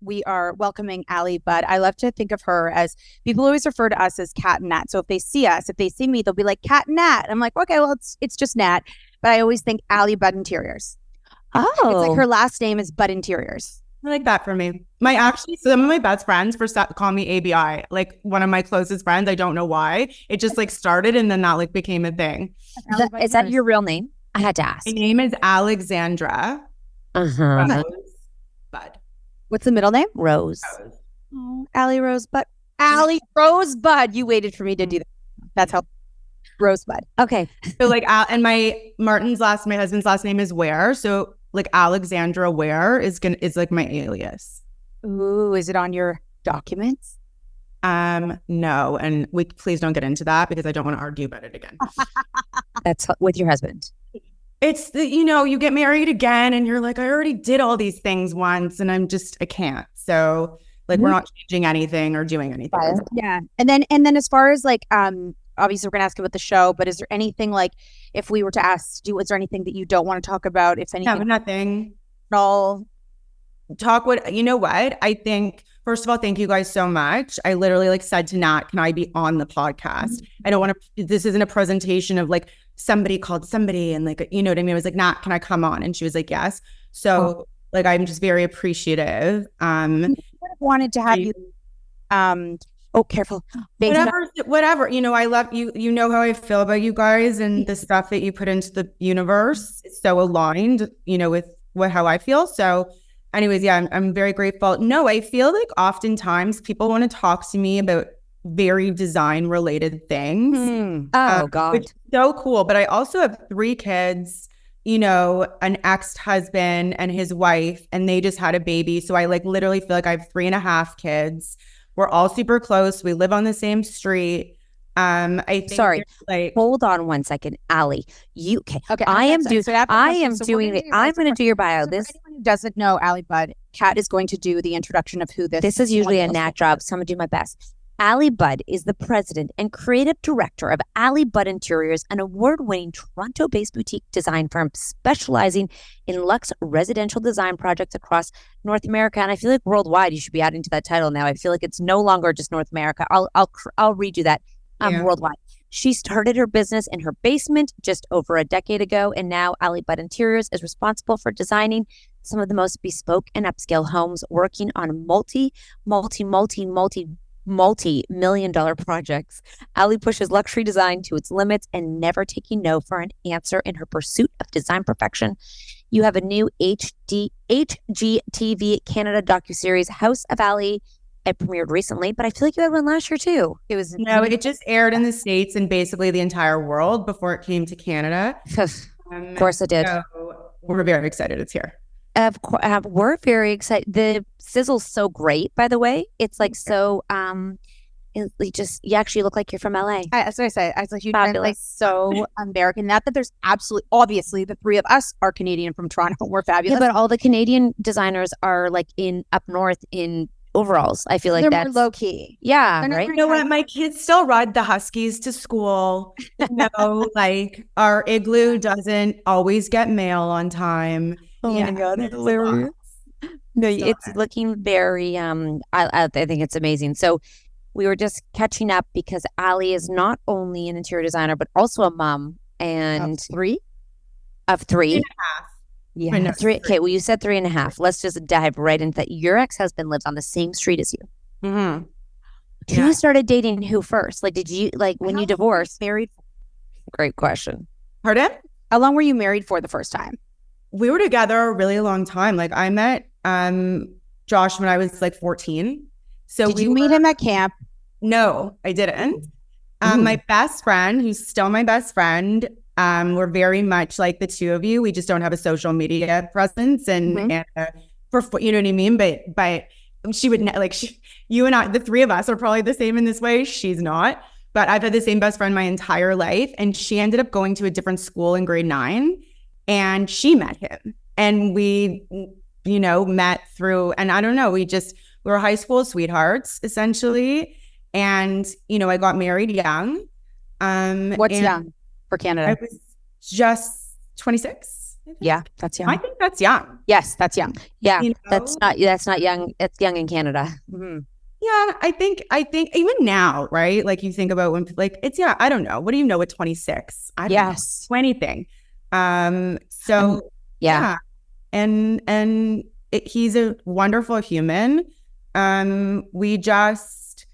we are welcoming Ali Budd. I love to think of her as, people always refer to us as Cat and Nat. So if they see us, if they see me, they'll be like Cat and Nat. I'm like, okay, well, it's just Nat. But I always think Ali Budd Interiors. Oh, It's like her last name is Budd Interiors. I like that for me. Some of my best friends call me ABI. Like one of my closest friends. I don't know why. It just like started and then that like became a thing. Is that your real name? I had to ask. My name is Alexandra. Uh-huh. Bud. What's the middle name? Rose. Oh, Ali Rosebud. Ali Rosebud. You waited for me to do that. That's how. Rosebud. Okay. So like, and my husband's last name is Ware. So like Alexandra Ware is like my alias. Ooh, is it on your documents? No, and we please don't get into that because I don't want to argue about it again. That's with your husband. It's you get married again and you're like, I already did all these things once and I can't. So like, we're not changing anything or doing anything. Yeah. And then as far as like, obviously we're going to ask about the show, but is there anything like, if we were to ask you, is there anything that you don't want to talk about? If anything? No, nothing. No. You know what? I think, first of all, thank you guys so much. I literally like said to Nat, can I be on the podcast? I don't want to, this isn't a presentation of like somebody called somebody and like, you know what I mean? I was like, Nat, can I come on? And she was like, yes. So like, I'm just very appreciative. I wanted to have you, oh, careful. Whatever. I love you. You know how I feel about you guys and the stuff that you put into the universe. It's so aligned, with how I feel. So anyways, yeah, I'm very grateful. No, I feel like oftentimes people want to talk to me about very design related things. Oh God. Which is so cool. But I also have 3 kids, an ex-husband and his wife, and they just had a baby. So I like literally feel like I have 3.5 kids. We're all super close. We live on the same street. I think sorry. Hold on one second, Ali. Okay. I'm going to do your bio. So for anyone who doesn't know Ali Budd, Kat is going to do the introduction of who this is usually a Nat job, so I'm going to do my best. Ali Budd is the president and creative director of Ali Budd Interiors, an award-winning Toronto-based boutique design firm specializing in luxe residential design projects across North America. And I feel like worldwide, you should be adding to that title now. I feel like it's no longer just North America. I'll redo that. Worldwide. She started her business in her basement just over a decade ago, and now Ali Budd Interiors is responsible for designing some of the most bespoke and upscale homes, working on multi-million-dollar projects. Ali pushes luxury design to its limits and never taking no for an answer in her pursuit of design perfection. You have a new HGTV Canada docu-series, House of Ali. It premiered recently, but I feel like you had one last year too. It just aired in the States and basically the entire world before it came to Canada. Of course it did. So we're very excited it's here. Of course, we're very excited. The sizzle's so great, by the way. It's like so. You actually look like you're from LA. That's what I say. I was like, you like so American. Not that there's obviously the 3 of us are Canadian from Toronto. We're fabulous. Yeah, but all the Canadian designers are like up north in overalls. I feel like they're that's more low key. Yeah, right. You know what? My kids still ride the Huskies to school. Like our Igloo doesn't always get mail on time. Oh my God, that's hilarious. No, it's looking very. I think it's amazing. So we were just catching up because Ali is not only an interior designer but also a mom and of 3. 3.5. Yeah, no, 3. Okay, well, you said 3.5. Let's just dive right into that. Your ex-husband lives on the same street as you. Mm-hmm. Who started dating who first? Like, did you when you divorced? Married? Great question. Pardon? How long were you married for the first time? We were together a really long time. Like I met Josh when I was like 14. So did you meet him at camp? No, I didn't. My best friend, who's still my best friend, we're very much like the 2 of you. We just don't have a social media presence, and for you know what I mean. But she would you and I, the 3 of us, are probably the same in this way. She's not, but I've had the same best friend my entire life, and she ended up going to a different school in grade 9, and she met him, and we, met through, and I don't know, we were high school sweethearts essentially, and I got married young. What's young for Canada? I was just 26. Yeah, that's young. I think that's young. Yes, that's young. Yeah, You that's know? not young. It's young in Canada. Mhm. Yeah, I think even now, right? Like you think about when like it's I don't know. What do you know at 26? I don't Yes. know anything. So Yeah. and he's a wonderful human. We just,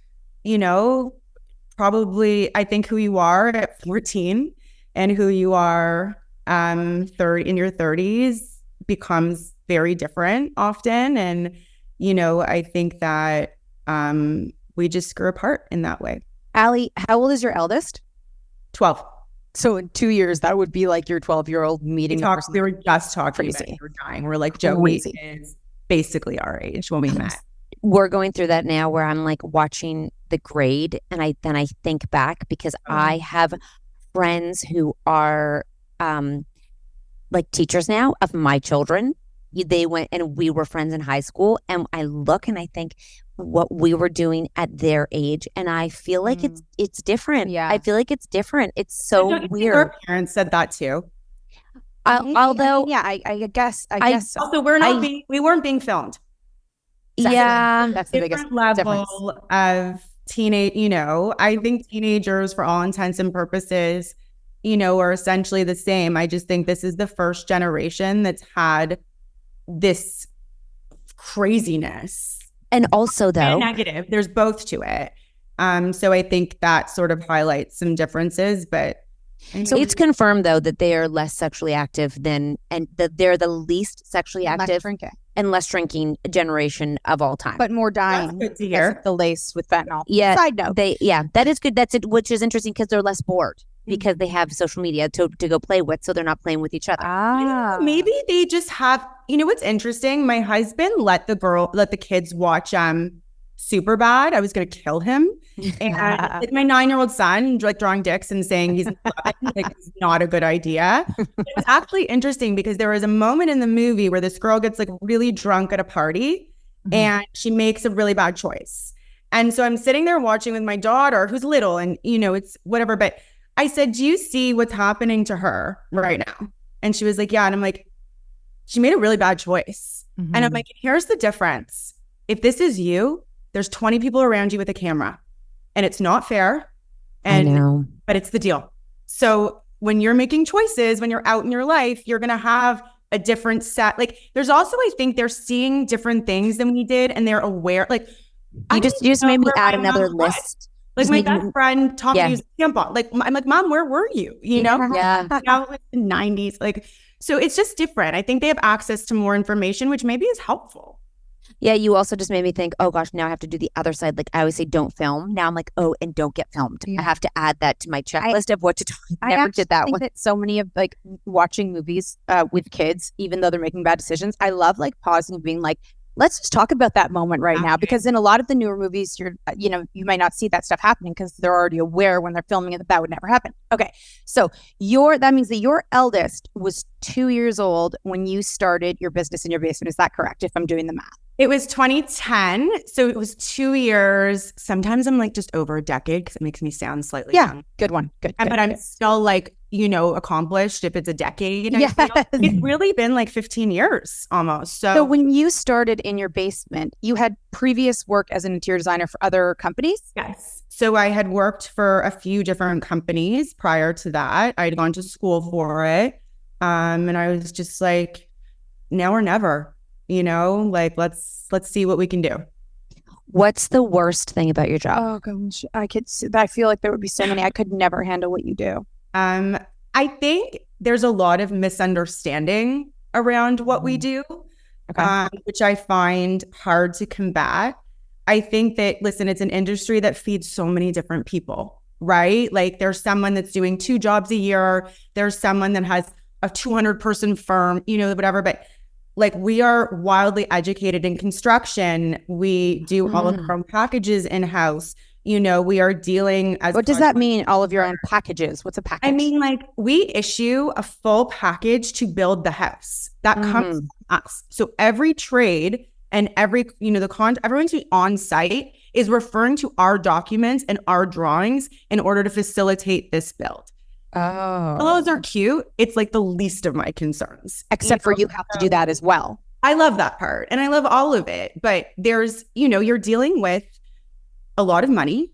probably I think who you are at 14 and who you are 30 in your 30s becomes very different often. And, I think that we just grew apart in that way. Allie, how old is your eldest? 12. So in 2 years, that would be like your 12-year-old meeting the person. We were just talking about Crazy. it. We're dying. We're like, Joey is basically our age when we met. We're going through that now where I'm like watching the grade and I think back because I have friends who are like teachers now of my children. They went and we were friends in high school, and I look and I think what we were doing at their age, and I feel like it's different. Yeah. I feel like it's different. It's so weird. Our parents said that too. Although I guess so. Also, we weren't being filmed. Yeah, that's the biggest level difference. of teenage. I think teenagers, for all intents and purposes, are essentially the same. I just think this is the first generation that's had this craziness. And also, though, and negative. There's both to it. So I think that sort of highlights some differences, but. So it's confirmed though that they are less sexually active and that they're the least sexually active and less drinking generation of all time. But more dying. That's good to hear. The lace with fentanyl. Yeah. Side note. That is good. That's it, which is interesting because they're less bored because they have social media to go play with, so they're not playing with each other. Maybe they just have. What's interesting? My husband let the kids watch Superbad. I was going to kill him. And like my 9-year-old son, like drawing dicks and saying he's 11, like it's not a good idea. It was actually interesting because there was a moment in the movie where this girl gets like really drunk at a party and she makes a really bad choice. And so I'm sitting there watching with my daughter who's little and, it's whatever. But I said, do you see what's happening to her right now? And she was like, yeah. And I'm like, she made a really bad choice. And I'm like, here's the difference. If this is you, there's 20 people around you with a camera. And it's not fair. But it's the deal. So when you're making choices, when you're out in your life, you're going to have a different set. Like there's also, I think they're seeing different things than we did. And they're aware. Like you just made me add another list. Like my best friend taught me to use tampon. Like I'm like, Mom, where were you? Yeah. Now it was the 90s. Like, so it's just different. I think they have access to more information, which maybe is helpful. Yeah, you also just made me think, oh gosh, now I have to do the other side. Like I always say, don't film. Now I'm like, oh, and don't get filmed. I have to add that to my checklist of what to do. I never did that one. That so many of like watching movies with kids, even though they're making bad decisions, I love like pausing and being like, let's just talk about that moment right now. Because in a lot of the newer movies, you might not see that stuff happening because they're already aware when they're filming it that would never happen. Okay. So that means that your eldest was 2 years old when you started your business in your basement. Is that correct? If I'm doing the math. It was 2010. So it was 2 years. Sometimes I'm like just over a decade because it makes me sound slightly young. Good one. Good. But I'm still like, accomplished if it's a decade. Yes. It's really been like 15 years almost. So when you started in your basement, you had previous work as an interior designer for other companies? Yes. So I had worked for a few different companies prior to that. I had gone to school for it. And I was just like, now or never. Like let's see what we can do. What's the worst thing about your job? Oh gosh, I feel like there would be so many. I could never handle what you do. I think there's a lot of misunderstanding around what we do, which I find hard to combat. I think that, listen, it's an industry that feeds so many different people, right? Like there's someone that's doing 2 jobs a year. There's someone that has a 200-person firm, whatever, but like we are wildly educated in construction. We do all of our own packages in-house. We are dealing as— What does that mean, all of your own packages? What's a package? I mean, like we issue a full package to build the house. That comes from us. So every trade and every, everyone who's on site is referring to our documents and our drawings in order to facilitate this build. Pillows are cute. It's like the least of my concerns. Except for you have to do that as well. I love that part and I love all of it. But there's, you're dealing with a lot of money.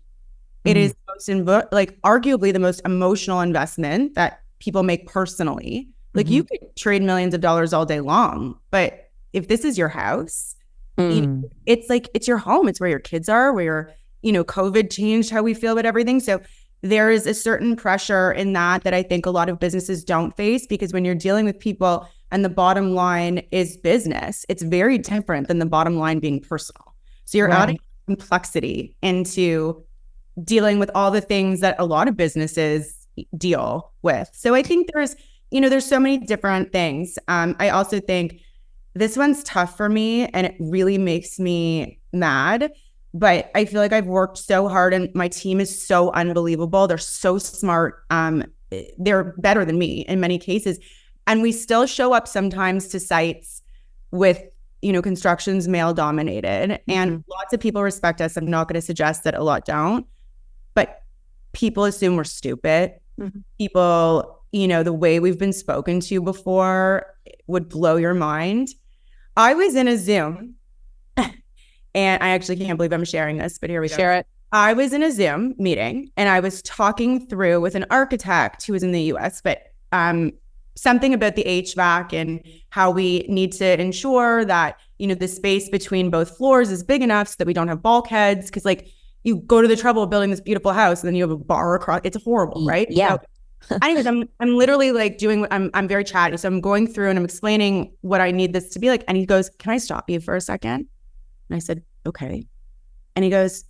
It is arguably the most emotional investment that people make personally. Like you could trade millions of dollars all day long, but if this is your house, it's like, it's your home. It's where your kids are, where COVID changed how we feel about everything. So there is a certain pressure in that I think a lot of businesses don't face, because when you're dealing with people and the bottom line is business, it's very different than the bottom line being personal. So you're adding complexity into dealing with all the things that a lot of businesses deal with. So I think there's so many different things. I also think this one's tough for me and it really makes me mad, but I feel like I've worked so hard and my team is so unbelievable. They're so smart. They're better than me in many cases. And we still show up sometimes to sites with, construction's male dominated, and lots of people respect us. I'm not going to suggest that a lot don't, but people assume we're stupid. People, the way we've been spoken to before would blow your mind. I was in a Zoom and I actually can't believe I'm sharing this, but here we go. Share it. I was in a Zoom meeting and I was talking through with an architect who was in the US, but something about the HVAC and how we need to ensure that, the space between both floors is big enough so that we don't have bulkheads. Cause like you go to the trouble of building this beautiful house and then you have a bar across. It's horrible, right? Yeah. So, anyways, I'm literally like I'm very chatty. So I'm going through and I'm explaining what I need this to be like. And he goes, "Can I stop you for a second?" And I said, "Okay." And he goes,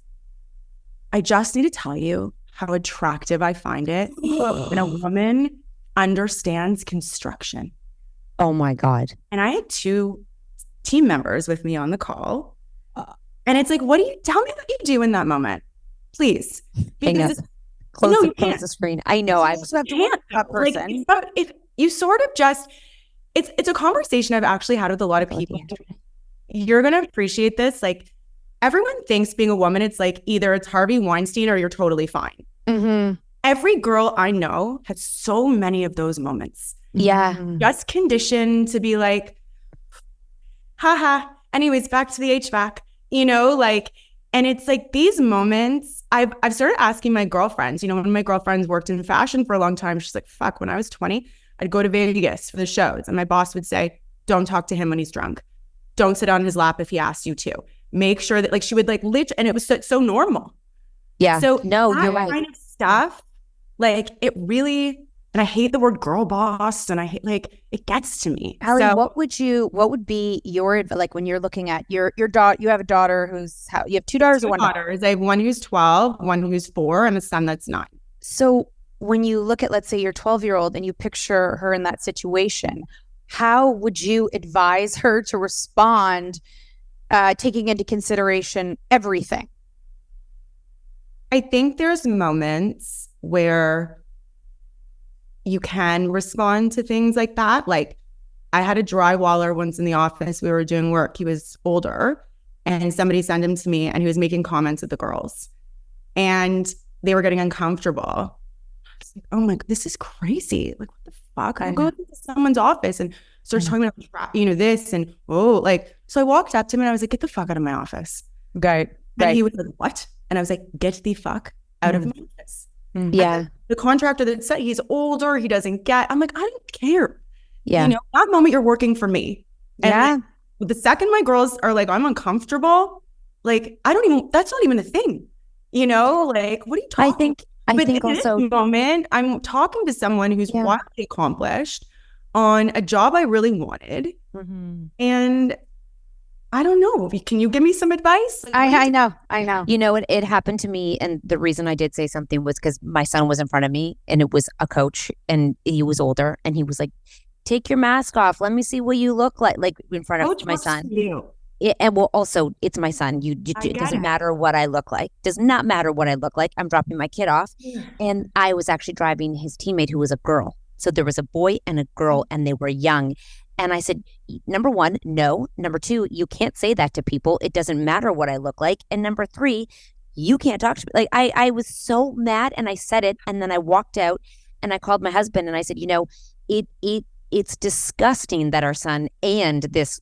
"I just need to tell you how attractive I find it when a woman understands construction." Oh my God. And I had 2 team members with me on the call. And it's like, tell me what you do in that moment, please. Because close the screen. I know. I also have to work with that person. Like, if you sort of just, it's a conversation I've actually had with a lot of people. You're going to appreciate this. Like everyone thinks being a woman, it's like either it's Harvey Weinstein or you're totally fine. Every girl I know has so many of those moments. Yeah. Just conditioned to be like, haha. Anyways, back to the HVAC, and it's like these moments I've started asking my girlfriends, one of my girlfriends worked in fashion for a long time. She's like, fuck, when I was 20, I'd go to Vegas for the shows. And my boss would say, don't talk to him when he's drunk. Don't sit on his lap if he asks you to. Make sure that she would and it was so normal. Yeah. So no, you're right. Kind of stuff, it really, and I hate the word girl boss, and I hate it gets to me. Allie, so, what would be your when you're looking at your daughter? You have a daughter you have 2 daughters or 1 daughter? I have one who's 12, one who's 4, and a son that's 9. So when you look at, let's say, your 12-year-old and you picture her in that situation, how would you advise her to respond, taking into consideration everything? I think there's moments where you can respond to things like that. Like I had a drywaller once in the office. We were doing work. He was older and somebody sent him to me and he was making comments at the girls and they were getting uncomfortable. I was like, oh my God, this is crazy. Like, what the fuck? I go into someone's office and starts talking about, this and, so I walked up to him and I was like, get the fuck out of my office. Right. And he was like, what? And I was like, get the fuck out of my office. Yeah. The contractor that said he's older, he doesn't get, I'm like, I don't care. Yeah. That moment you're working for me. And the second my girls are like, I'm uncomfortable, that's not even a thing. What are you talking I think also this moment, I'm talking to someone who's wildly accomplished on a job I really wanted. And I don't know. Can you give me some advice? I know. It happened to me. And the reason I did say something was because my son was in front of me and it was a coach and he was older and he was like, take your mask off. Let me see what you look like in front of my son. Also, it's my son. It doesn't matter what I look like. Does not matter what I look like. I'm dropping my kid off. And I was actually driving his teammate who was a girl. So there was a boy and a girl and they were young. And I said, number 1, no. Number 2, you can't say that to people. It doesn't matter what I look like. And number 3, you can't talk to me. I was so mad and I said it. And then I walked out And I called my husband and I said, it's disgusting that our son and this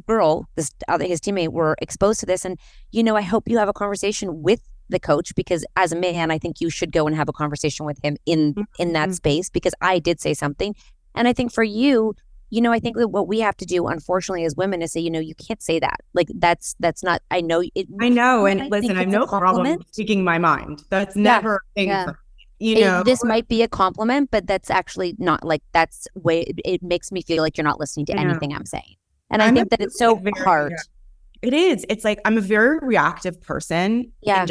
girl, his teammate, were exposed to this. And, I hope you have a conversation with the coach, because as a man, I think you should go and have a conversation with him in that space, because I did say something. And I think for you, I think that what we have to do, unfortunately, as women is say, you can't say that. Like that's not, I know it. I know. And listen, I have no problem speaking my mind. That's never a thing. Yeah. This might be a compliment, but that's actually not, like, that's way, it makes me feel like you're not listening to anything I'm saying. And I think that it's so hard. It is. It's like, I'm a very reactive person. Yeah.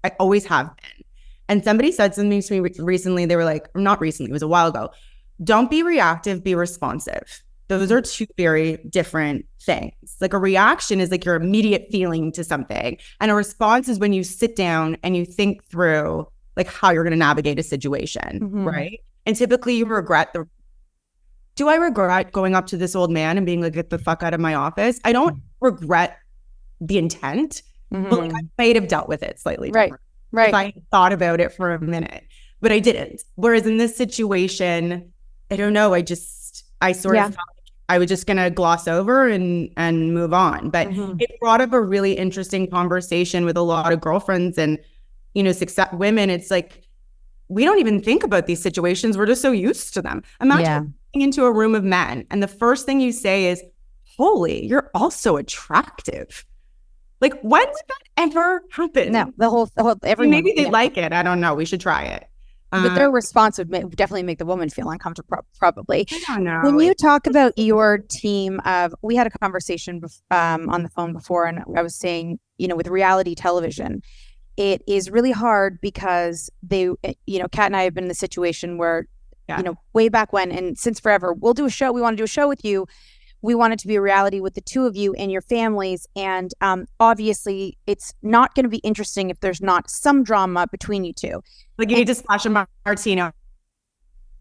I always have been. And somebody said something to me recently. They were like, or not recently, it was a while ago. Don't be reactive, be responsive. Those are two very different things. Like a reaction is like your immediate feeling to something. And a response is when you sit down and you think through like how you're going to navigate a situation, right? And typically you do I regret going up to this old man and being like, get the fuck out of my office? I don't regret the intent, but like I might have dealt with it slightly different. Right. If I thought about it for a minute, but I didn't. Whereas in this situation, I don't know. I sort of felt like I was just going to gloss over and move on. But it brought up a really interesting conversation with a lot of girlfriends and, success women. It's like, we don't even think about these situations. We're just so used to them. Imagine going into a room of men and the first thing you say is, holy, you're also attractive. Like, when would that ever happen? No, the whole everyone. Maybe they like it. I don't know. We should try it. But their response would definitely make the woman feel uncomfortable, probably. I don't know. When you talk about your team we had a conversation on the phone before, and I was saying, with reality television, it is really hard because they, Kat and I have been in the situation where, way back when, and since forever, we want to do a show with you. We want it to be a reality with the two of you and your families. And obviously, it's not going to be interesting if there's not some drama between you two. Like you need to splash a martini.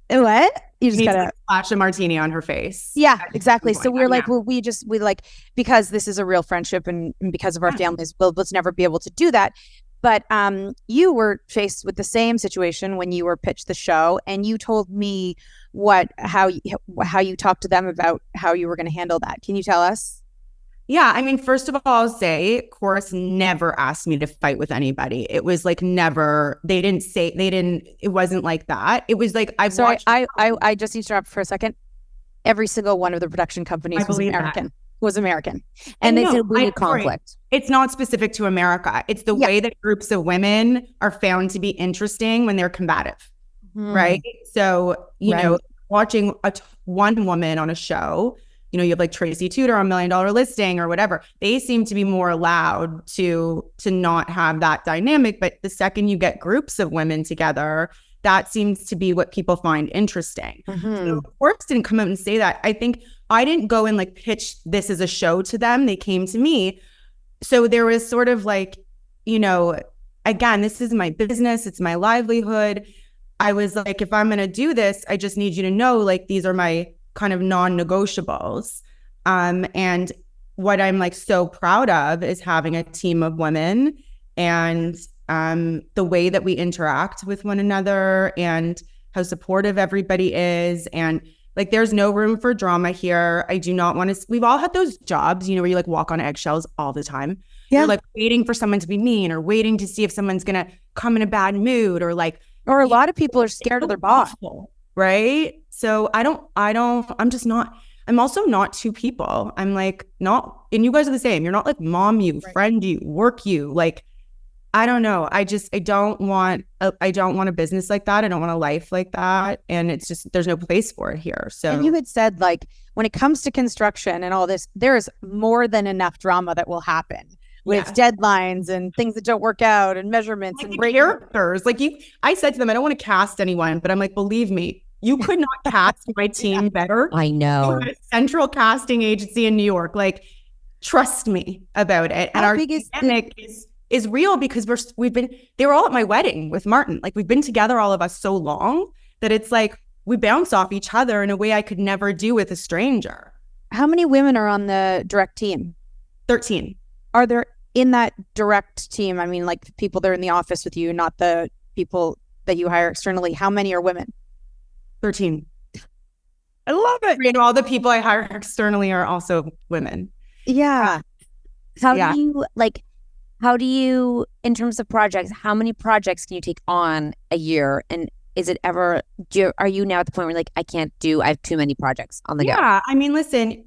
What? You just gotta splash a martini on her face. Yeah, exactly. So we're like, we because this is a real friendship and because of our families, let's never be able to do that. But you were faced with the same situation when you were pitched the show, and you told me how you talked to them about how you were going to handle that. Can you tell us? Yeah, I mean, first of all, I'll say Chorus never asked me to fight with anybody. It was like never. It wasn't like that. It was like I just need to stop for a second. Every single one of the production companies was American. And they said we need conflict. It's not specific to America. It's the way that groups of women are found to be interesting when they're combative, right? So, watching one woman on a show, you have like Tracy Tudor on $1 Million Listing or whatever, they seem to be more allowed to not have that dynamic. But the second you get groups of women together, that seems to be what people find interesting. So Quarks didn't come out and say that. I think I didn't go and like pitch this as a show to them. They came to me. So there was sort of like, again, this is my business. It's my livelihood. I was like, if I'm going to do this, I just need you to know, like, these are my kind of non-negotiables. And what I'm like so proud of is having a team of women and the way that we interact with one another and how supportive everybody is. And like, there's no room for drama here. I do not want to, we've all had those jobs, where you like walk on eggshells all the time. Yeah. You're like waiting for someone to be mean or waiting to see if someone's going to come in a bad mood or a lot of people are scared of their boss. Right. So I'm also not two people. I'm like, not, and you guys are the same. You're not like mom you, friend you, work you. Like, I don't know. I don't want a business like that. I don't want a life like that. And it's just, there's no place for it here. So, and you had said, like, when it comes to construction and all this, there's more than enough drama that will happen with deadlines and things that don't work out and measurements and characters. Like I said to them, I don't want to cast anyone, but I'm like, believe me, you could not cast my team better. I know. You're a central casting agency in New York. Like, trust me about it. And our dynamic is real because they were all at my wedding with Martin. Like, we've been together, all of us, so long that it's like we bounce off each other in a way I could never do with a stranger. How many women are on the direct team? 13. Are there in that direct team? I mean, like people that are in the office with you, not the people that you hire externally. How many are women? 13. I love it. And all the people I hire externally are also women. Yeah. How do you, in terms of projects, how many projects can you take on a year? And is it ever, are you now at the point where like, I have too many projects on the go? Yeah. I mean, listen,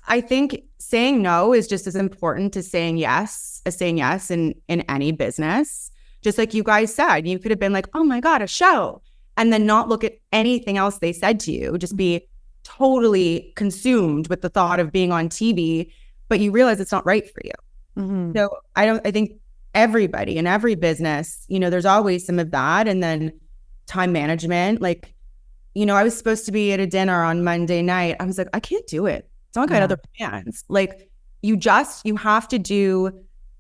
I think saying no is just as important as saying yes in any business. Just like you guys said, you could have been like, oh my God, a show. And then not look at anything else they said to you. Just be totally consumed with the thought of being on TV, but you realize it's not right for you. Mm-hmm. So I think everybody in every business, there's always some of that. And then time management, like, I was supposed to be at a dinner on Monday night. I was like, I can't do it. It's not like I had other plans. Like you have to do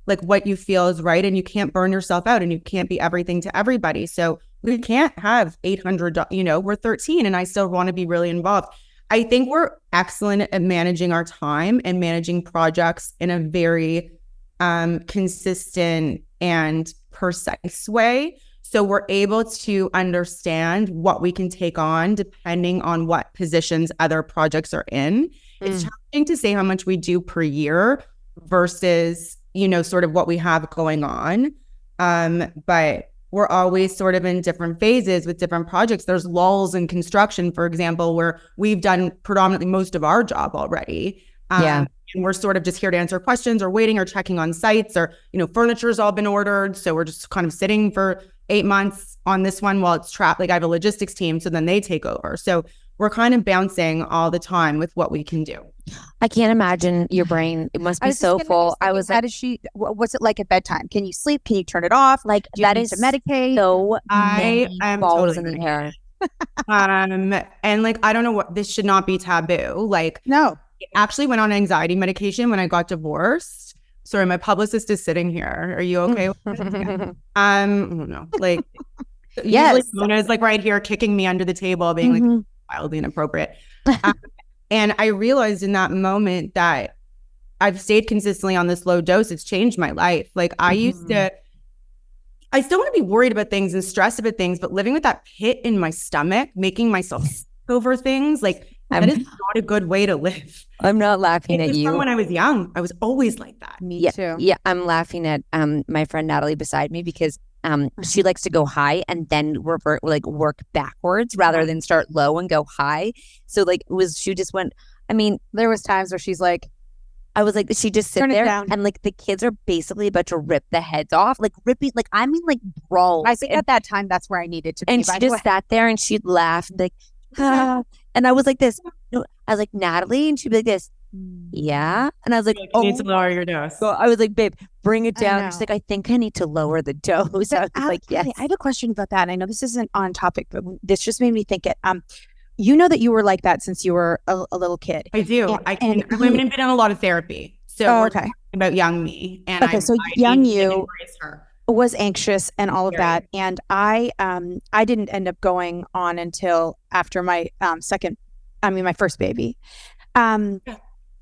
like what you feel is right, and you can't burn yourself out, and you can't be everything to everybody. So we can't have 800, we're 13 and I still want to be really involved. I think we're excellent at managing our time and managing projects in a very consistent and precise way. So we're able to understand what we can take on depending on what positions other projects are in. It's challenging to say how much we do per year versus, sort of what we have going on. But we're always sort of in different phases with different projects. There's lulls in construction, for example, where we've done predominantly most of our job already. And we're sort of just here to answer questions or waiting or checking on sites, or, furniture's all been ordered. So we're just kind of sitting for 8 months on this one while it's trapped. Like I have a logistics team, so then they take over. So we're kind of bouncing all the time with what we can do. I can't imagine your brain. It must be so full. I was like, what's it like at bedtime? Can you sleep? Can you turn it off? Like do you that need is to medicate? So I am balls totally in the air. And like, I don't know what, this should not be taboo. Like, no, I actually went on anxiety medication when I got divorced. Sorry, my publicist is sitting here. Are you okay with it? I don't know. Like, yes, Mona's like right here kicking me under the table, being like wildly inappropriate. And I realized in that moment that I've stayed consistently on this low dose. It's changed my life. Like I still want to be worried about things and stressed about things, but living with that pit in my stomach, making myself sick over things, like that is not a good way to live. I'm not laughing at you. From when I was young, I was always like that. Me too. Yeah, I'm laughing at my friend Natalie beside me because she likes to go high and then revert, like work backwards rather than start low and go high. So like she just went, I mean, there was times where she's like, I was like, she just sit there and like the kids are basically about to rip the heads off, like ripping, like I mean like brawls. I think at that time that's where I needed to be. And she just sat there and she'd laugh like, and I was like this. I was like, Natalie, and she'd be like this. Yeah. And I was like, you need to lower your dose. So I was like, babe, bring it down. And she's like, I think I need to lower the dose. I was like, yes. I have a question about that. And I know this isn't on topic, but this just made me think it. You know that you were like that since you were a little kid. I do. I've been in a lot of therapy. So we're talking about young me. And so young you was anxious and all of that. And I didn't end up going on until after my my first baby.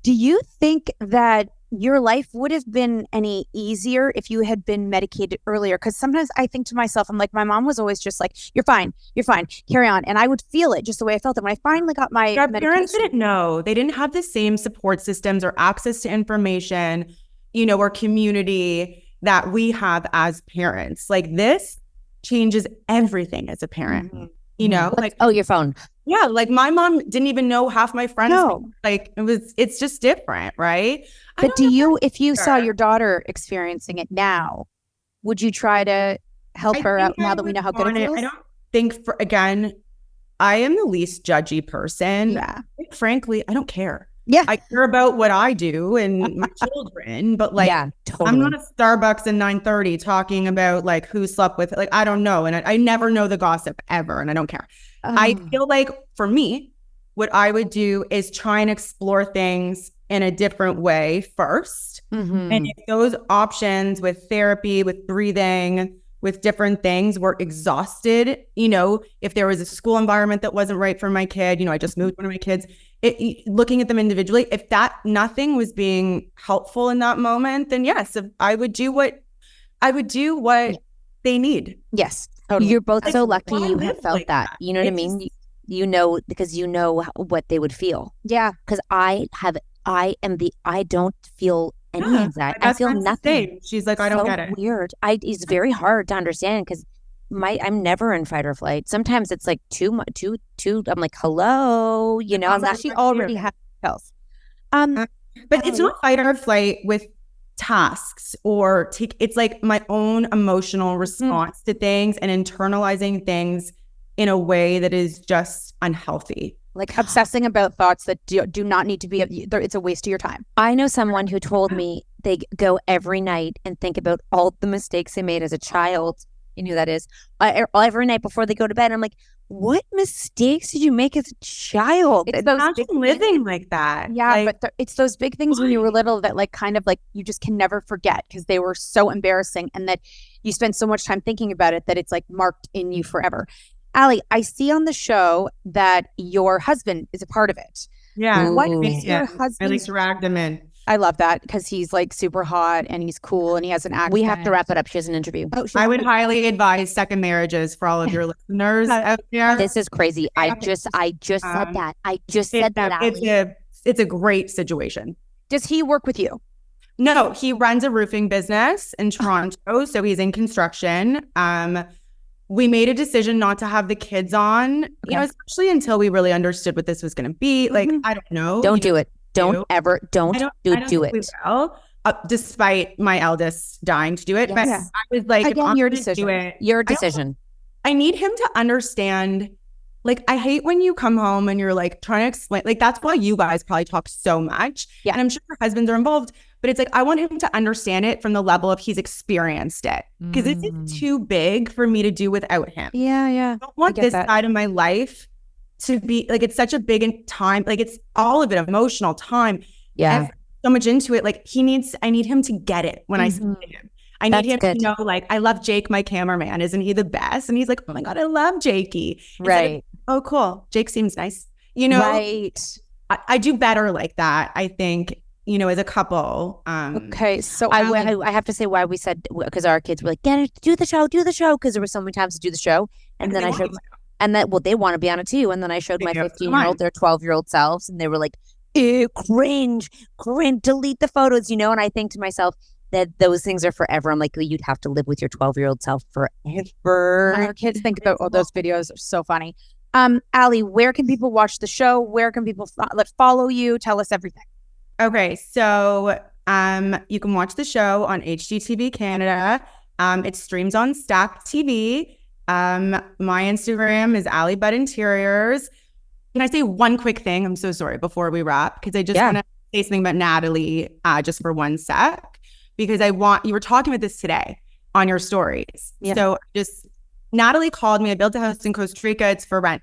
Do you think that your life would have been any easier if you had been medicated earlier? Because sometimes I think to myself, I'm like, my mom was always just like, you're fine, carry on. And I would feel it just the way I felt it. When I finally got my medication. Parents didn't know. They didn't have the same support systems or access to information, or community that we have as parents. Like this changes everything as a parent. Like, oh, your phone. Yeah, like my mom didn't even know half my friends. No. Like it's just different, right? But if you saw your daughter experiencing it now, would you try to help her out now that we know how good it feels? I don't think I am the least judgy person. Yeah. Frankly, I don't care. Yeah. I care about what I do and my children, but like, totally. I'm not at Starbucks at 9:30 talking about like who slept with, like, I don't know. And I never know the gossip ever. And I don't care. I feel like for me, what I would do is try and explore things in a different way first. And if those options with therapy, with breathing, with different things were exhausted, if there was a school environment that wasn't right for my kid, I just moved one of my kids, looking at them individually, if nothing was being helpful in that moment, then yes, I would do what they need. Yes. Totally. You're both so lucky you have felt like that. You know what I mean? because you know what they would feel. Yeah. Because I don't feel any anxiety. I feel nothing. She's like, I don't get it. Weird. It's very hard to understand because I'm never in fight or flight. Sometimes it's like too much. I'm like, hello, you know. I'm not. She already has health. But it's not fight or flight with tasks or it's like my own emotional response to things and internalizing things in a way that is just unhealthy. Like obsessing about thoughts that do not need to be, it's a waste of your time. I know someone who told me they go every night and think about all the mistakes they made as a child. You know who that is? Every night before they go to bed. I'm like, what mistakes did you make as a child? It's those big living like that. Yeah, like, but it's those big things when you were little that like kind of like you just can never forget because they were so embarrassing and that you spend so much time thinking about it that it's like marked in you forever. Allie, I see on the show that your husband is a part of it. Yeah. What is your husband? At least dragged him in. I love that because he's like super hot and he's cool and he has an accent. We have to wrap it up. She has an interview. I would highly advise second marriages for all of your listeners out there. This is crazy. I just said that. I just said that. It's a great situation. Does he work with you? No, he runs a roofing business in Toronto, so he's in construction. We made a decision not to have the kids on, especially until we really understood what this was going to be. Like, I don't know. Don't do it. Don't do it. Despite my eldest dying to do it. But I was like, again, your decision. Your decision. I need him to understand. Like, I hate when you come home and you're like trying to explain. Like, that's why you guys probably talk so much. Yeah. And I'm sure your husbands are involved. But it's like, I want him to understand it from the level of he's experienced it. Because this is too big for me to do without him. Yeah, yeah. I don't want this side of my life to be like, it's such a big time. Like, it's all of it, emotional time. Yeah. So much into it. Like, I need him to get it when I say to him. I need him to know, like, I love Jake, my cameraman. Isn't he the best? And he's like, oh my God, I love Jakey. Right. Oh, cool. Jake seems nice. You know? Right. I do better like that, I think, you know, as a couple. Okay. So I have to say why we said, because our kids were like, get it, do the show. Because there were so many times to do the show. And then I showed, they want to be on it too. And then I showed my 15-year-old, their 12-year-old selves. And they were like, ew, cringe, delete the photos, you know? And I think to myself, that those things are forever. I'm like, you'd have to live with your 12-year-old self forever. Our kids think about those videos are so funny. Allie, where can people watch the show? Where can people follow you? Tell us everything. Okay, so you can watch the show on HGTV Canada. It streams on StackTV. My Instagram is Allie Budd Interiors. Can I say one quick thing? I'm so sorry before we wrap, because I just want to say something about Natalie just for one sec. Because you were talking about this today on your stories. Yeah. So Natalie called me. I built a house in Costa Rica. It's for rent.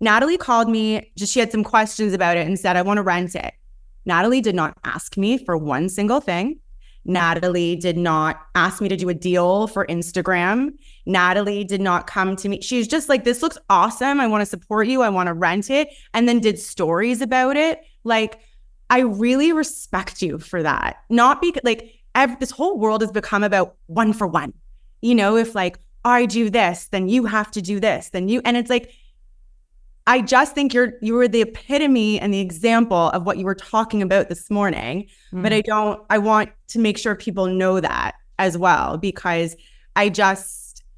Natalie called me. She had some questions about it and said, I want to rent it. Natalie did not ask me for one single thing. Natalie did not ask me to do a deal for Instagram. Natalie did not come to me. She's just like, this looks awesome. I want to support you. I want to rent it. And then did stories about it. Like, I really respect you for that. Not because this whole world has become about one for one. You know, if like, I do this, then you have to do this, and it's like, I just think you were the epitome and the example of what you were talking about this morning. But I want to make sure people know that as well, because I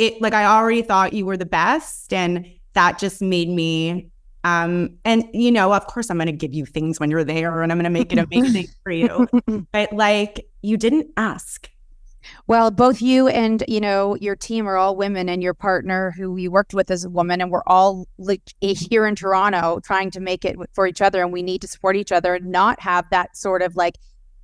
already thought you were the best, and that just made me, and you know, of course I'm going to give you things when you're there, and I'm going to make it amazing for you. But like, you didn't ask. Well, both you and, you know, your team are all women, and your partner who you worked with as a woman, and we're all like here in Toronto trying to make it for each other, and we need to support each other and not have that sort of like,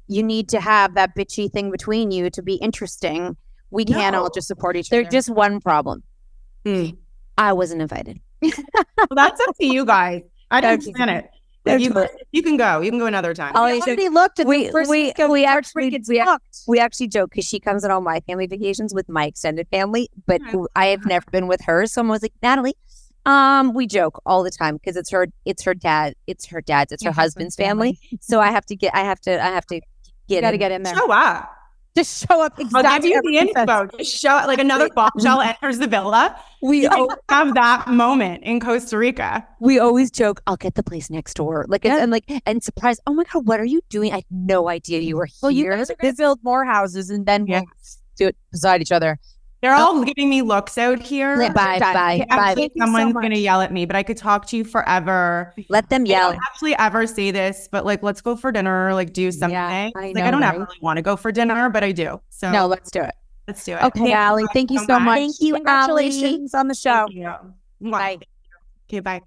you need to have that bitchy thing between you to be interesting. We can't all just support each other. There's just one problem. I wasn't invited. Well, that's up to you guys. I don't understand it. You can go another time. We already looked at we actually joke because she comes on all my family vacations with my extended family, but I have never been with her. Someone was like, Natalie, we joke all the time because it's her husband's family. So I have to get get in there. Show up. Just show up I'll give exactly. you the info. Just show like another bombshell enters the villa. We have that moment in Costa Rica. We always joke, I'll get the place next door. Like, and surprise, oh my God, what are you doing? I had no idea you were here. Well, you guys are going to build more houses and then we'll do it beside each other. They're all giving me looks out here. Bye. Someone's going to yell at me, but I could talk to you forever. Let them yell. I don't actually ever say this, but like, let's go for dinner, like do something. Yeah, I don't ever really want to go for dinner, but I do. So no, let's do it. Let's do it. Okay, Allie, thank you so much. Thank you, Congratulations on the show. Thank you. Bye. Okay, bye.